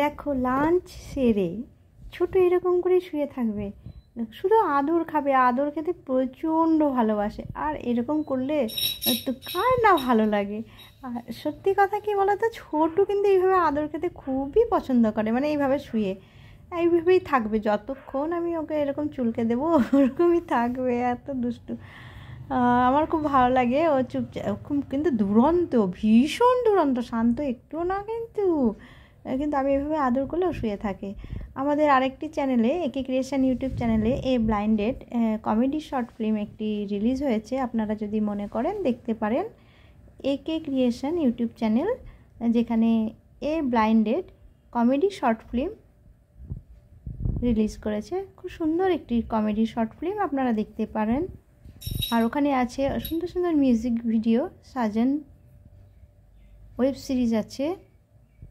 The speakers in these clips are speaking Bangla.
দেখো লাঞ্চ সেরে ছোট এরকম করে শুয়ে থাকবে, শুধু আদর খাবে, আদর খেতে প্রচণ্ড ভালোবাসে। আর এরকম করলে তো কার না ভালো লাগে। আর সত্যি কথা কি বলো তো, ছোটু কিন্তু এইভাবে আদর খেতে খুবই পছন্দ করে, মানে এইভাবে শুয়ে এইভাবেই থাকবে যতক্ষণ আমি ওকে এরকম চুলকে দেবো, ওরকমই থাকবে, এত দুষ্টু। আমার খুব ভালো লাগে ও চুপচাপ, খুব কিন্তু দুরন্ত, ভীষণ দুরন্ত, শান্ত একটুও না কিন্তু। কিন্তু আমি এভাবে আদর করলেও শুয়ে থাকে। আমাদের আরেকটি চ্যানেলে, একে ক্রিয়েশন ইউটিউব চ্যানেলে এ ব্লাইন্ডেড কমেডি শর্ট ফিল্ম একটি রিলিজ হয়েছে, আপনারা যদি মনে করেন দেখতে পারেন। একে ক্রিয়েশন ইউটিউব চ্যানেল, যেখানে a blinded comedy short film release করেছে, খুব সুন্দর একটি কমেডি শর্ট ফিল্ম, আপনারা দেখতে পারেন। আর ওখানে আছে সুন্দর সুন্দর মিউজিক ভিডিও, সাজন ওয়েব সিরিজ আছে।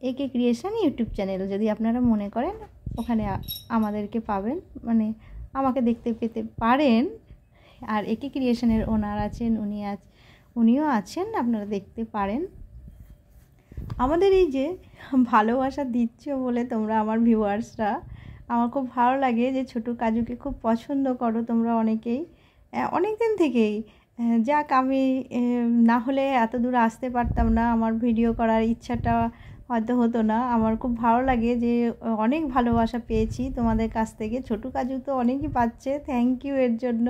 একে ক্রিয়েশন ইউটিউব চ্যানেল যদি আপনারা মনে করেন, ওখানে আমাদেরকে পাবেন, মানে আমাকে দেখতে পেতে পারেন। আর একে ক্রিয়েশনের ওনার আছেন, উনিও আছেন, আপনারা দেখতে পারেন। আমাদের এই যে ভালোবাসা দিচ্ছ বলে তোমরা আমার ভিউয়ার্সরা, আমার খুব ভালো লাগে যে ছোটু কাজুকে খুব পছন্দ করো তোমরা অনেকেই, অনেক দিন থেকেই। যাক, আমি না হলে এত দূর আসতে পারতাম না, আমার ভিডিও করার ইচ্ছাটা হয়তো হতো না। আমার খুব ভালো লাগে যে অনেক ভালোবাসা পেয়েছি তোমাদের কাছ থেকে, ছোটু কাজু তো অনেকই পাচ্ছে, থ্যাংক ইউ এর জন্য।